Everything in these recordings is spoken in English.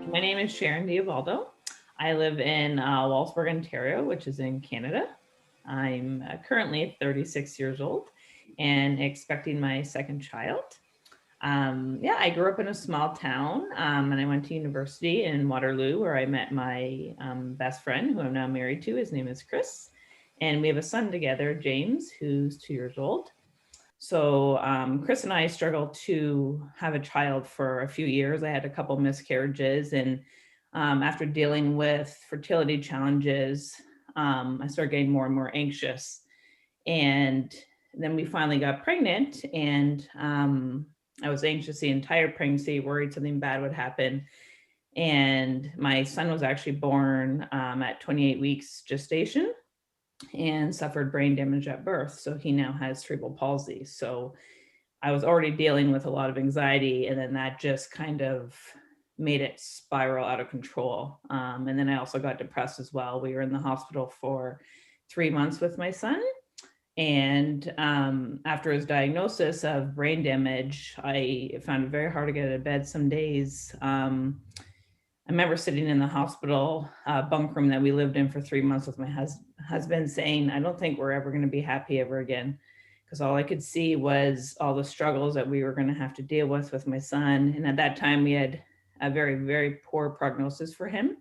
My name is Sharyn Di Ubaldo. I live in Walsburg, Ontario, which is in Canada. I'm currently 36 years old and expecting my second child. Yeah, I grew up in a small town and I went to university in Waterloo where I met my best friend, who I'm now married to. His name is Chris. And we have a son together, James, who's 2 years old. So Chris and I struggled to have a child for a few years. I had a couple miscarriages, and after dealing with fertility challenges, I started getting more and more anxious. And then we finally got pregnant, and I was anxious the entire pregnancy, worried something bad would happen. And my son was actually born at 28 weeks gestation and suffered brain damage at birth. So he now has cerebral palsy. So I was already dealing with a lot of anxiety, and then that just kind of made it spiral out of control. And then I also got depressed as well. We were in the hospital for 3 months with my son. And after his diagnosis of brain damage, I found it very hard to get out of bed some days. I remember sitting in the hospital bunk room that we lived in for 3 months with my husband saying, I don't think we're ever going to be happy ever again. Because all I could see was all the struggles that we were going to have to deal with my son. And at that time, we had a very, very poor prognosis for him.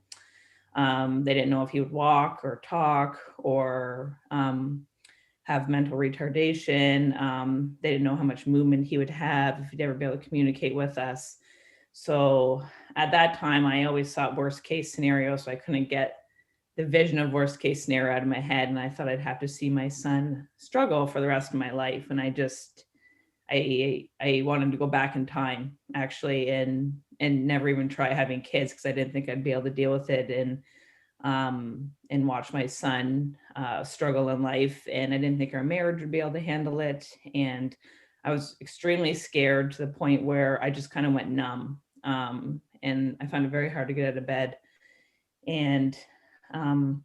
They didn't know if he would walk or talk or have mental retardation. They didn't know how much movement he would have, if he'd ever be able to communicate with us. So at that time, I always thought worst case scenario. So I couldn't get the vision of worst case scenario out of my head. And I thought I'd have to see my son struggle for the rest of my life. And I wanted to go back in time actually and never even try having kids because I didn't think I'd be able to deal with it and watch my son struggle in life. And I didn't think our marriage would be able to handle it. And I was extremely scared to the point where I just kind of went numb. And I found it very hard to get out of bed. And um,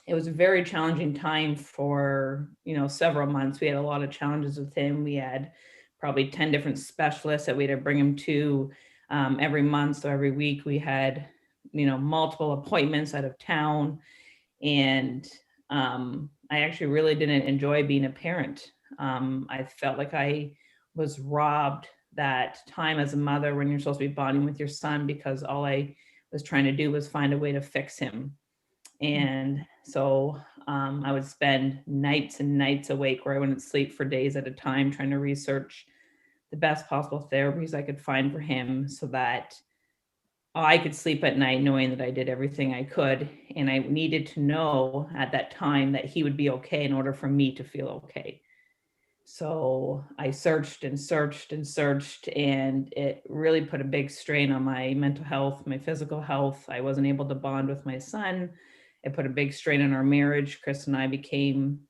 it was a very challenging time for, several months. We had a lot of challenges with him. We had probably 10 different specialists that we had to bring him to every month. So every week we had, multiple appointments out of town. And I actually really didn't enjoy being a parent. I felt like I was robbed that time as a mother when you're supposed to be bonding with your son because all I was trying to do was find a way to fix him. And so I would spend nights and nights awake where I wouldn't sleep for days at a time trying to research the best possible therapies I could find for him so that I could sleep at night knowing that I did everything I could. And I needed to know at that time that he would be okay in order for me to feel okay. So I searched and searched and searched, and it really put a big strain on my mental health, my physical health. I wasn't able to bond with my son. It put a big strain on our marriage. Chris and I became,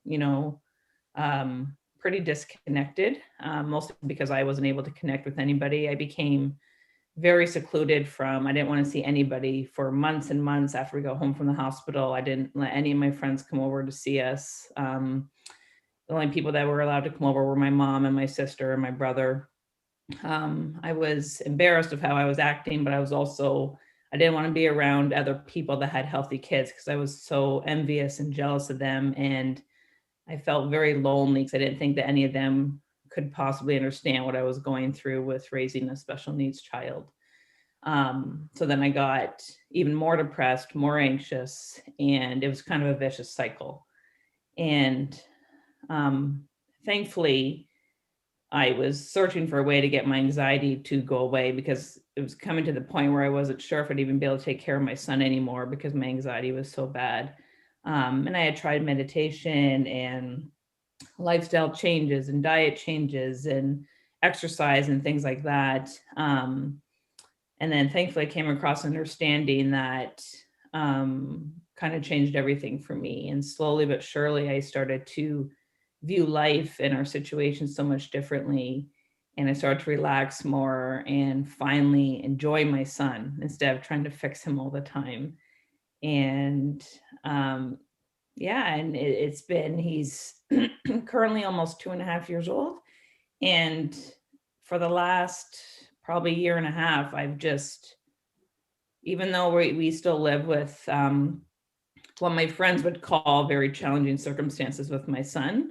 pretty disconnected, mostly because I wasn't able to connect with anybody. I became very secluded I didn't want to see anybody for months and months after we got home from the hospital. I didn't let any of my friends come over to see us. The only people that were allowed to come over were my mom and my sister and my brother. I was embarrassed of how I was acting, but I didn't want to be around other people that had healthy kids because I was so envious and jealous of them. And I felt very lonely because I didn't think that any of them could possibly understand what I was going through with raising a special needs child. So then I got even more depressed, more anxious, and it was kind of a vicious cycle. And um, thankfully, I was searching for a way to get my anxiety to go away because it was coming to the point where I wasn't sure if I'd even be able to take care of my son anymore because my anxiety was so bad. And I had tried meditation and lifestyle changes and diet changes and exercise and things like that. And then thankfully I came across understanding that kind of changed everything for me. And slowly but surely, I started to view life and our situation so much differently. And I started to relax more and finally enjoy my son instead of trying to fix him all the time. And yeah, and he's currently almost 2.5 years old. And for the last probably year and a half, I've just, even though we still live with what my friends would call very challenging circumstances with my son.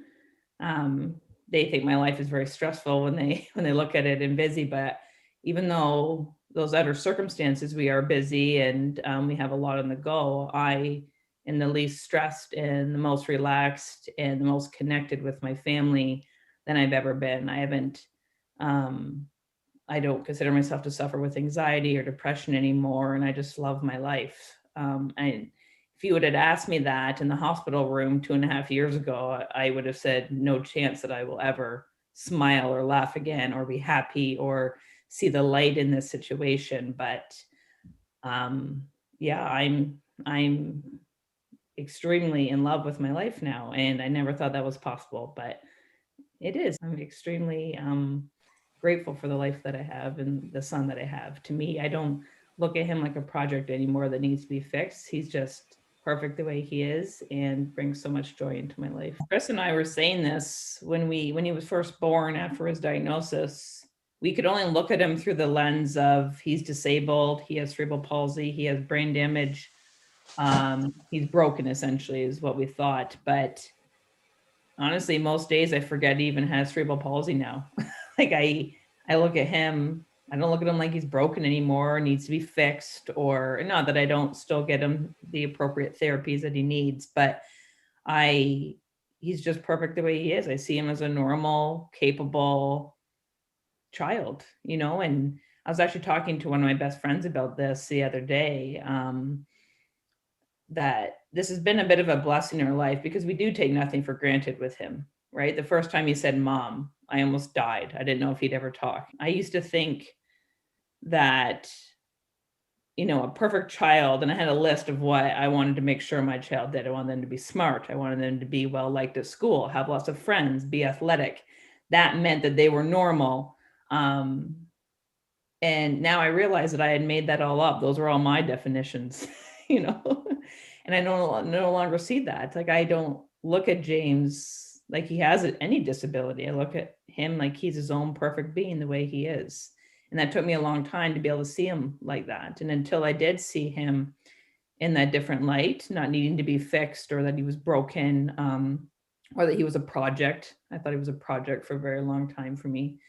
Um, they think my life is very stressful when they look at it and busy, but even though those other circumstances, we are busy and we have a lot on the go, I am the least stressed and the most relaxed and the most connected with my family than I've ever been. Um, I don't consider myself to suffer with anxiety or depression anymore, and I just love my life. And if you would have asked me that in the hospital room 2.5 years ago, I would have said no chance that I will ever smile or laugh again or be happy or see the light in this situation. But um, yeah, I'm extremely in love with my life now, and I never thought that was possible, but it is. I'm extremely grateful for the life that I have and the son that I have. To me, I don't look at him like a project anymore that needs to be fixed. He's just perfect the way he is and brings so much joy into my life. Chris and I were saying this when he was first born after his diagnosis. We could only look at him through the lens of he's disabled, he has cerebral palsy, he has brain damage, he's broken essentially is what we thought. But honestly, most days I forget he even has cerebral palsy now. Like I look at him, I don't look at him like he's broken anymore, needs to be fixed, or not that I don't still get him the appropriate therapies that he needs, but I he's just perfect the way he is. I see him as a normal, capable child, and I was actually talking to one of my best friends about this the other day. That this has been a bit of a blessing in our life because we do take nothing for granted with him, right? The first time he said mom, I almost died. I didn't know if he'd ever talk. I used to think that, a perfect child, and I had a list of what I wanted to make sure my child did. I wanted them to be smart. I wanted them to be well liked at school, have lots of friends, be athletic. That meant that they were normal. Um, and now I realize that I had made that all up. Those were all my definitions, you know. And I no longer see that. Like, I don't look at James like he has any disability. I look at him like he's his own perfect being the way he is. And that took me a long time to be able to see him like that. And until I did see him in that different light, not needing to be fixed or that he was broken, or that he was a project. I thought he was a project for a very long time for me.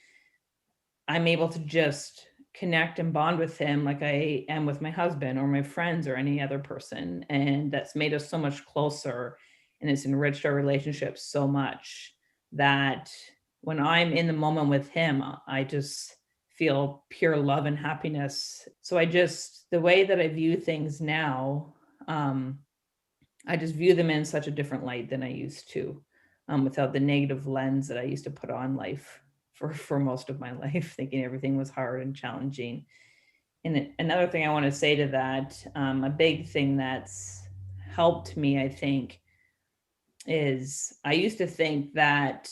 I'm able to just connect and bond with him like I am with my husband or my friends or any other person. And that's made us so much closer, and it's enriched our relationship so much that when I'm in the moment with him, I just feel pure love and happiness. So the way that I view things now, I just view them in such a different light than I used to, without the negative lens that I used to put on life for most of my life, thinking everything was hard and challenging. And another thing I want to say to that, a big thing that's helped me, I think, is I used to think that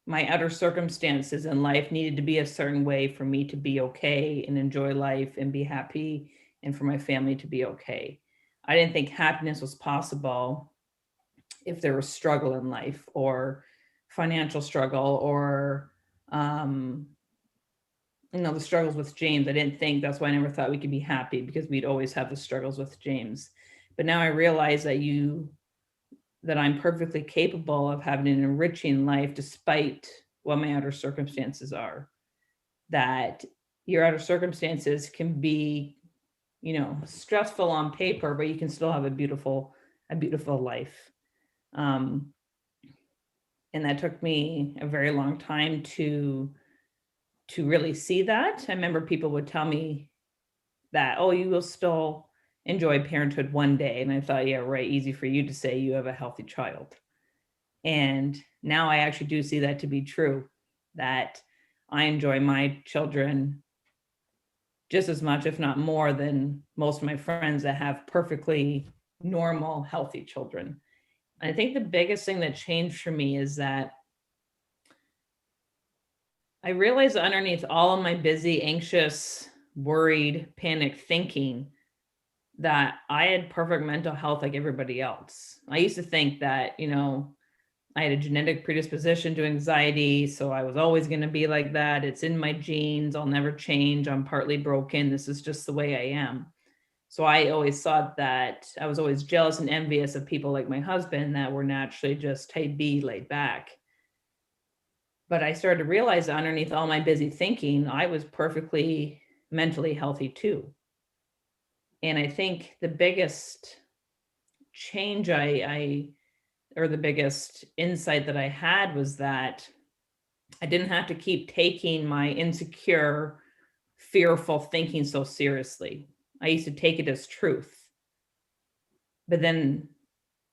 my other circumstances in life needed to be a certain way for me to be okay and enjoy life and be happy, and for my family to be okay. I didn't think happiness was possible if there was struggle in life or financial struggle or um, the struggles with James. I didn't think, that's why I never thought we could be happy, because we'd always have the struggles with James. But now I realize that I'm perfectly capable of having an enriching life despite what my outer circumstances are. That your outer circumstances can be, stressful on paper, but you can still have a beautiful life. Um, and that took me a very long time to really see that. I remember people would tell me that, oh, you will still enjoy parenthood one day. And I thought, yeah, right, easy for you to say, you have a healthy child. And now I actually do see that to be true, that I enjoy my children just as much, if not more, than most of my friends that have perfectly normal, healthy children. I think the biggest thing that changed for me is that I realized underneath all of my busy, anxious, worried, panicked thinking that I had perfect mental health like everybody else. I used to think that, I had a genetic predisposition to anxiety, so I was always going to be like that. It's in my genes. I'll never change. I'm partly broken. This is just the way I am. So I always thought that I was always jealous and envious of people like my husband that were naturally just, hey, be laid back. But I started to realize that underneath all my busy thinking, I was perfectly mentally healthy too. And I think the biggest change or the biggest insight that I had was that I didn't have to keep taking my insecure, fearful thinking so seriously. I used to take it as truth. But then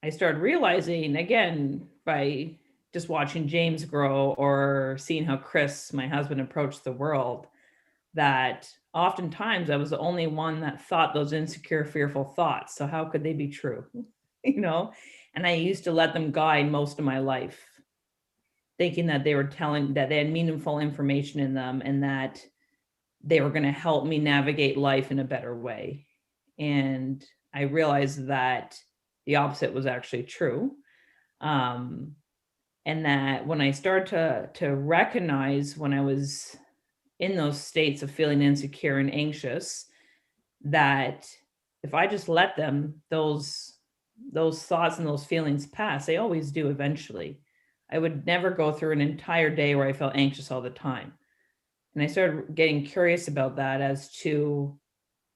I started realizing, again, by just watching James grow or seeing how Chris, my husband, approached the world, that oftentimes I was the only one that thought those insecure, fearful thoughts. So how could they be true? And I used to let them guide most of my life, thinking that they were telling that they had meaningful information in them and that they were going to help me navigate life in a better way. And I realized that the opposite was actually true. And that when I started to recognize when I was in those states of feeling insecure and anxious, that if I just let them, those thoughts and those feelings pass, they always do eventually. I would never go through an entire day where I felt anxious all the time. And I started getting curious about that as to,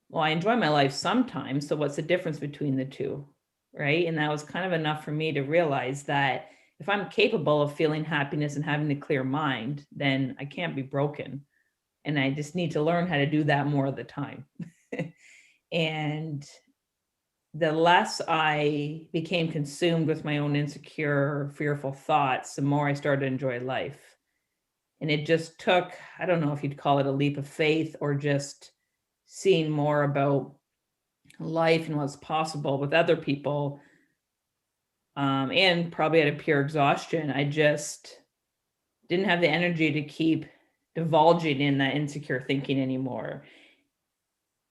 well, I enjoy my life sometimes. So what's the difference between the two? Right. And that was kind of enough for me to realize that if I'm capable of feeling happiness and having a clear mind, then I can't be broken. And I just need to learn how to do that more of the time. And the less I became consumed with my own insecure, fearful thoughts, the more I started to enjoy life. And it just took, I don't know if you'd call it a leap of faith or just seeing more about life and what's possible with other people. And probably out of pure exhaustion, I just didn't have the energy to keep divulging in that insecure thinking anymore.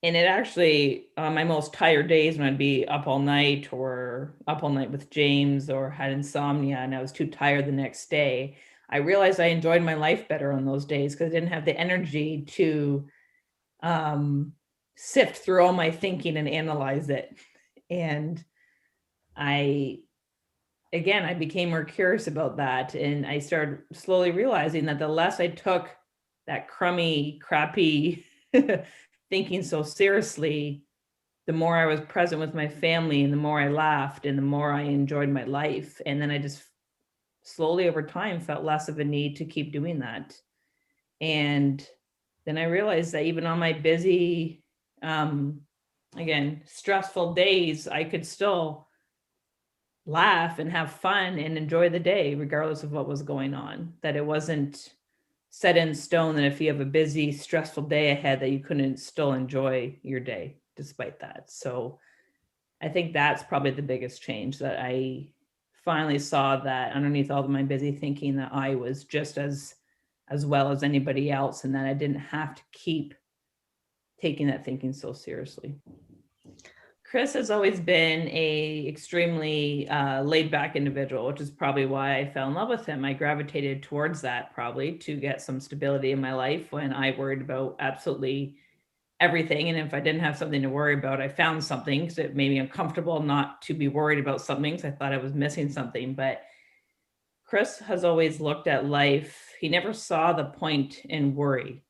And it actually, on my most tired days when I'd be up all night or up all night with James or had insomnia and I was too tired the next day, I realized I enjoyed my life better on those days because I didn't have the energy to sift through all my thinking and analyze it. And I became more curious about that. And I started slowly realizing that the less I took that crummy, crappy thinking so seriously, the more I was present with my family and the more I laughed and the more I enjoyed my life. And then I just slowly over time felt less of a need to keep doing that. And then I realized that even on my busy, again, stressful days, I could still laugh and have fun and enjoy the day, regardless of what was going on. That it wasn't set in stone that if you have a busy, stressful day ahead, that you couldn't still enjoy your day despite that. So I think that's probably the biggest change, that I finally saw that underneath all of my busy thinking that I was just as well as anybody else, and that I didn't have to keep taking that thinking so seriously. Chris has always been a extremely laid back individual, which is probably why I fell in love with him. I gravitated towards that probably to get some stability in my life when I worried about absolutely everything. And if I didn't have something to worry about, I found something because it made me uncomfortable not to be worried about something because I thought I was missing something. But Chris has always looked at life. He never saw the point in worry.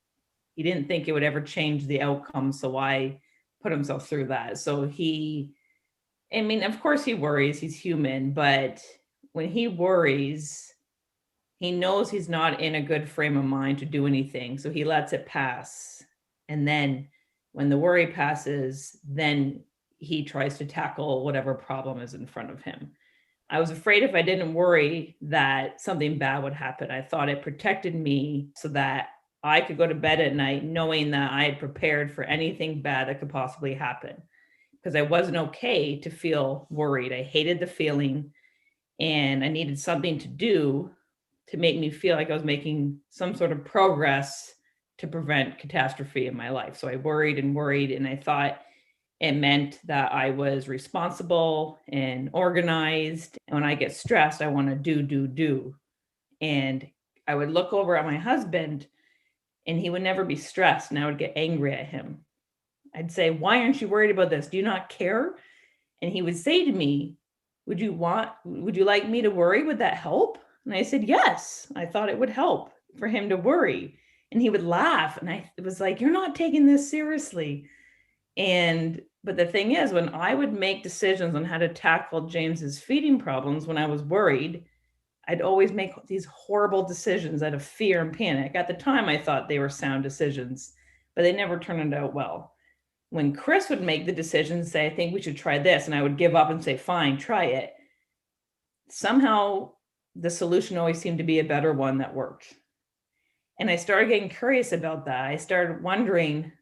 He didn't think it would ever change the outcome. So why put himself through that? So of course he worries, he's human, but when he worries, he knows he's not in a good frame of mind to do anything. So he lets it pass. And then when the worry passes, then he tries to tackle whatever problem is in front of him. I was afraid if I didn't worry that something bad would happen. I thought it protected me so that I could go to bed at night knowing that I had prepared for anything bad that could possibly happen, because I wasn't okay to feel worried. I hated the feeling and I needed something to do to make me feel like I was making some sort of progress to prevent catastrophe in my life. So I worried and worried, and I thought It meant that I was responsible and organized. And when I get stressed, I want to do. And I would look over at my husband and he would never be stressed. And I would get angry at him. I'd say, "Why aren't you worried about this? Do you not care?" And he would say to me, would you like me to worry? Would that help? And I said, yes, I thought it would help for him to worry. And he would laugh. And I was like, "You're not taking this seriously." But the thing is, when I would make decisions on how to tackle James's feeding problems, when I was worried, I'd always make these horrible decisions out of fear and panic. At the time, I thought they were sound decisions, but they never turned out well. When Chris would make the decision and say, "I think we should try this," and I would give up and say, "Fine, try it," somehow the solution always seemed to be a better one that worked. And I started getting curious about that. I started wondering,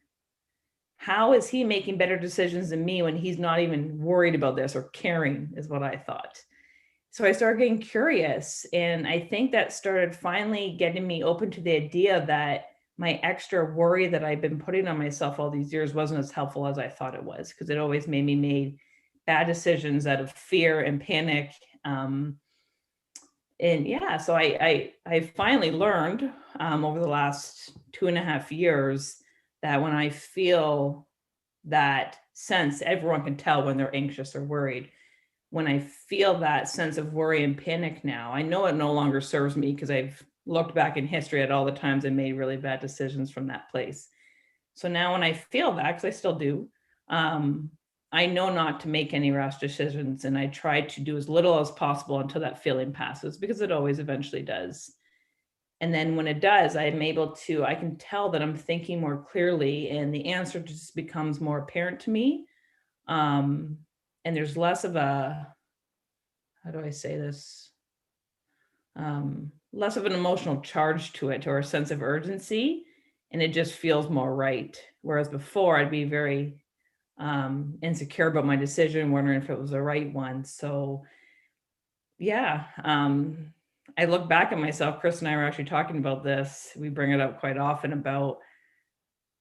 how is he making better decisions than me when he's not even worried about this or caring, is what I thought. So I started getting curious. And I think that started finally getting me open to the idea that my extra worry that I've been putting on myself all these years wasn't as helpful as I thought it was, because it always made me make bad decisions out of fear and panic. And yeah, so I finally learned over the last 2.5 years that when I feel that sense, everyone can tell when they're anxious or worried. When I feel that sense of worry and panic now, I know it no longer serves me, because I've looked back in history at all the times I made really bad decisions from that place. So now when I feel that, because I still do, I know not to make any rash decisions, and I try to do as little as possible until that feeling passes, because it always eventually does. And then when it does, I can tell that I'm thinking more clearly, and the answer just becomes more apparent to me. And there's less of a, how do I say this? Less of an emotional charge to it, or a sense of urgency, and it just feels more right. Whereas before, I'd be very insecure about my decision, wondering if it was the right one. So yeah, I look back at myself. Chris and I were actually talking about this. We bring it up quite often about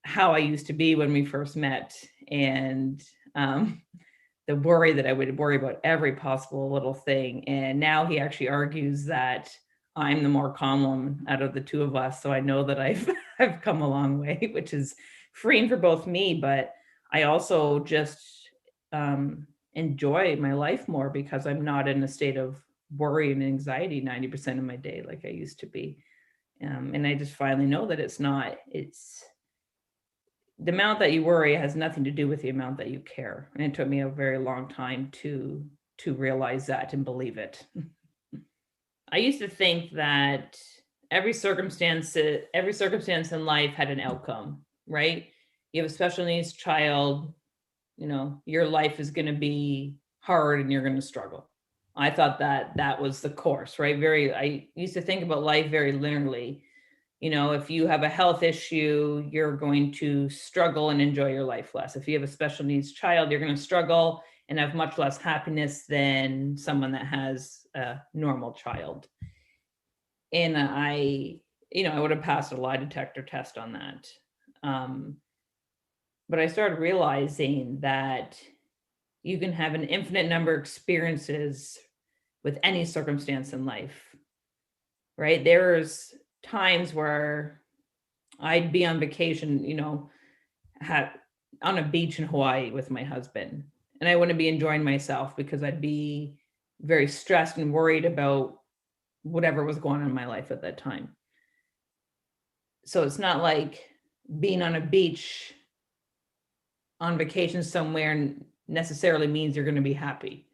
how I used to be when we first met, and the worry that I would worry about every possible little thing. And now he actually argues that I'm the more calm one out of the two of us. So I know that I've come a long way, which is freeing for both me, but I also just enjoy my life more, because I'm not in a state of worry and anxiety 90% of my day like I used to be. And I just finally know that it's the amount that you worry has nothing to do with the amount that you care. And it took me a very long time to realize that and believe it. I used to think that every circumstance in life had an outcome, right? You have a special needs child, your life is going to be hard and you're going to struggle. I thought that was the course, right? I used to think about life very linearly. If you have a health issue, you're going to struggle and enjoy your life less. If you have a special needs child, you're going to struggle and have much less happiness than someone that has a normal child. And I would have passed a lie detector test on that. But I started realizing that you can have an infinite number of experiences with any circumstance in life, right? There's times where I'd be on vacation, on a beach in Hawaii with my husband, and I wouldn't be enjoying myself because I'd be very stressed and worried about whatever was going on in my life at that time. So it's not like being on a beach on vacation somewhere necessarily means you're going to be happy.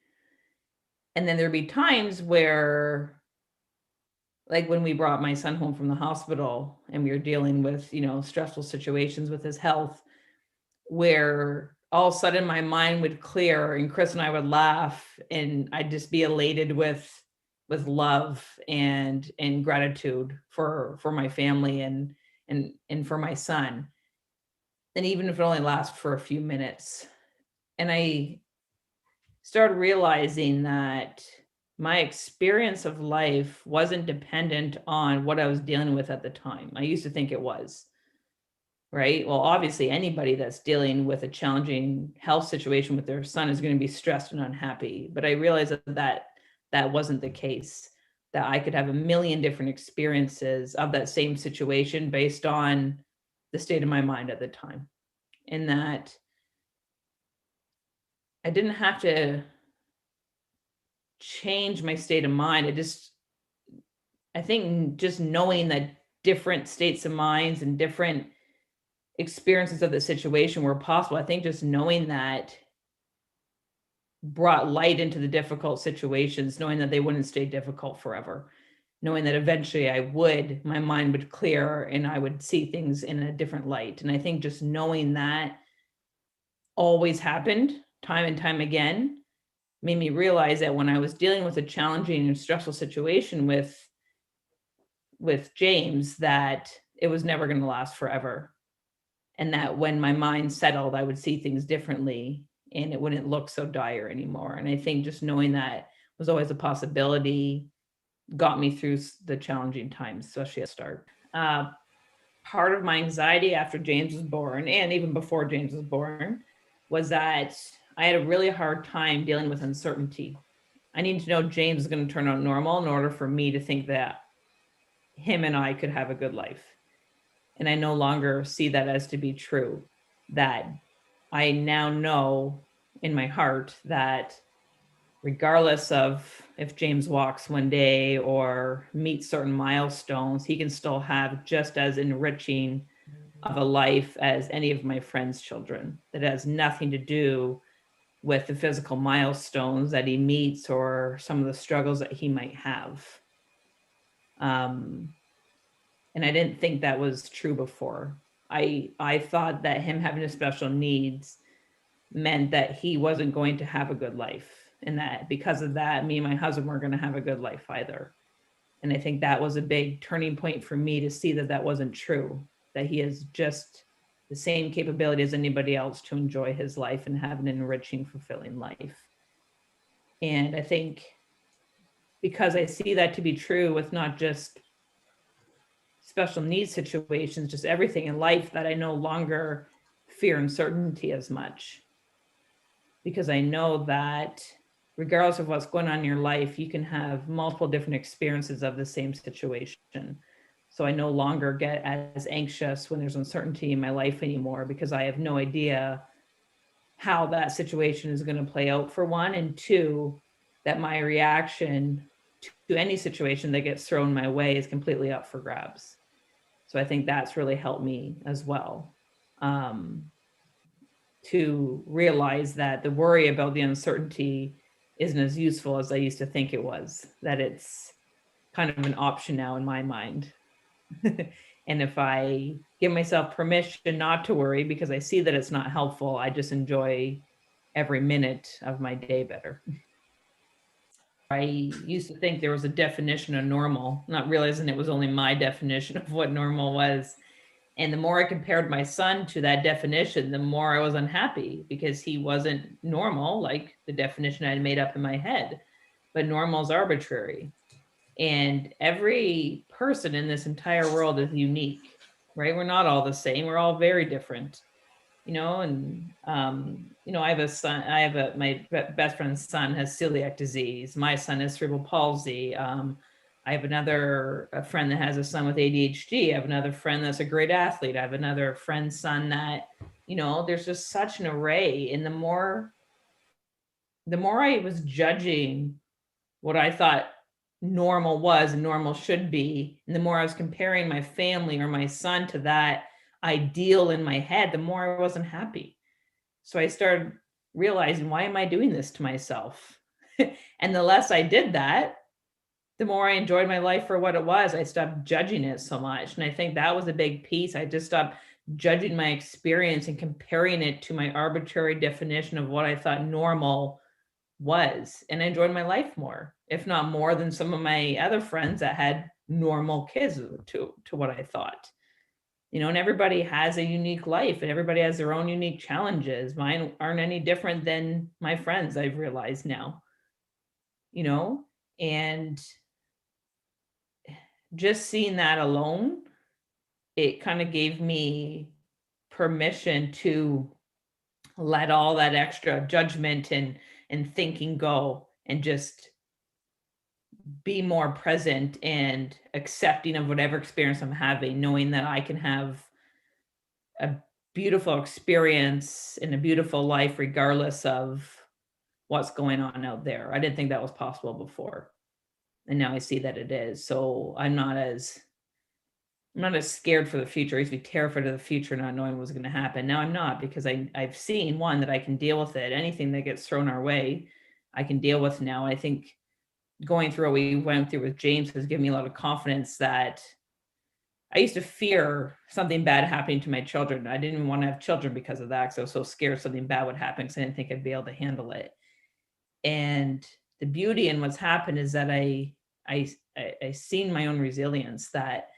And then there'd be times where, like when we brought my son home from the hospital and we were dealing with, stressful situations with his health, where all of a sudden my mind would clear and Chris and I would laugh and I'd just be elated with love and gratitude for my family and for my son. And even if it only lasts for a few minutes. And I started realizing that my experience of life wasn't dependent on what I was dealing with at the time. I used to think it was. right? Well, obviously anybody that's dealing with a challenging health situation with their son is going to be stressed and unhappy. But I realized that wasn't the case, that I could have a million different experiences of that same situation based on the state of my mind at the time. And that I didn't have to change my state of mind. I think just knowing that different states of minds and different experiences of the situation were possible, I think just knowing that brought light into the difficult situations, knowing that they wouldn't stay difficult forever, knowing that eventually my mind would clear and I would see things in a different light. And I think just knowing that always happened time and time again made me realize that when I was dealing with a challenging and stressful situation with James, that it was never going to last forever. And that when my mind settled, I would see things differently and it wouldn't look so dire anymore. And I think just knowing that was always a possibility got me through the challenging times, especially at the start. Part of my anxiety after James was born, and even before James was born, was that I had a really hard time dealing with uncertainty. I needed to know James was going to turn out normal in order for me to think that him and I could have a good life. And I no longer see that as to be true, that I now know in my heart that regardless of if James walks one day or meets certain milestones, he can still have just as enriching of a life as any of my friends' children. That has nothing to do with the physical milestones that he meets or some of the struggles that he might have. And I didn't think that was true before. I thought that him having a special needs meant that he wasn't going to have a good life, and that because of that, me and my husband weren't going to have a good life either. And I think that was a big turning point for me to see that that wasn't true, that he has just the same capability as anybody else to enjoy his life and have an enriching, fulfilling life. And I think because I see that to be true with not just special needs situations, just everything in life, that I no longer fear uncertainty as much, because I know that regardless of what's going on in your life, you can have multiple different experiences of the same situation. So I no longer get as anxious when there's uncertainty in my life anymore, because I have no idea how that situation is going to play out, for one, and two, that my reaction to any situation that gets thrown my way is completely up for grabs. So I think that's really helped me as well, to realize that the worry about the uncertainty isn't as useful as I used to think it was, that it's kind of an option now in my mind. And if I give myself permission not to worry because I see that it's not helpful, I just enjoy every minute of my day better. I used to think there was a definition of normal, not realizing it was only my definition of what normal was. And the more I compared my son to that definition, the more I was unhappy, because he wasn't normal, like the definition I had made up in my head. But normal is arbitrary. And every person in this entire world is unique, right? We're not all the same. We're all very different, and, I have a son, my best friend's son has celiac disease. My son has cerebral palsy. I have a friend that has a son with ADHD. I have another friend that's a great athlete. I have another friend's son that, there's just such an array. And the more I was judging what I thought normal was and normal should be, and the more I was comparing my family or my son to that ideal in my head, the more I wasn't happy. So I started realizing, why am I doing this to myself? And the less I did that, the more I enjoyed my life for what it was. I stopped judging it so much. And I think that was a big piece. I just stopped judging my experience and comparing it to my arbitrary definition of what I thought normal was. And I enjoyed my life more, if not more than some of my other friends that had normal kids to what I thought. And everybody has a unique life and everybody has their own unique challenges. Mine aren't any different than my friends, I've realized now, and just seeing that alone, it kind of gave me permission to let all that extra judgment and thinking go and just be more present and accepting of whatever experience I'm having, knowing that I can have a beautiful experience and a beautiful life regardless of what's going on out there. I didn't think that was possible before. And now I see that it is. So I'm not as scared for the future. I used to be terrified of the future, not knowing what was going to happen. Now I'm not, because I've seen, one, that I can deal with it. Anything that gets thrown our way, I can deal with now. I think going through what we went through with James has given me a lot of confidence that I used to fear something bad happening to my children. I didn't even want to have children because of that, because I was so scared something bad would happen, because I didn't think I'd be able to handle it. And the beauty in what's happened is that I seen my own resilience, that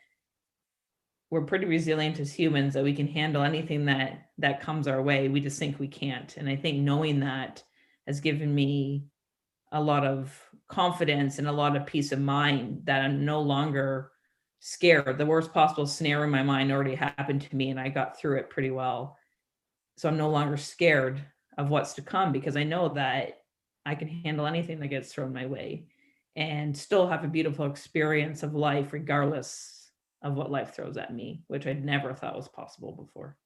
we're pretty resilient as humans, that we can handle anything that comes our way. We just think we can't. And I think knowing that has given me a lot of confidence and a lot of peace of mind, that I'm no longer scared. The worst possible scenario in my mind already happened to me, and I got through it pretty well. So I'm no longer scared of what's to come, because I know that I can handle anything that gets thrown my way and still have a beautiful experience of life regardless of what life throws at me, which I'd never thought was possible before.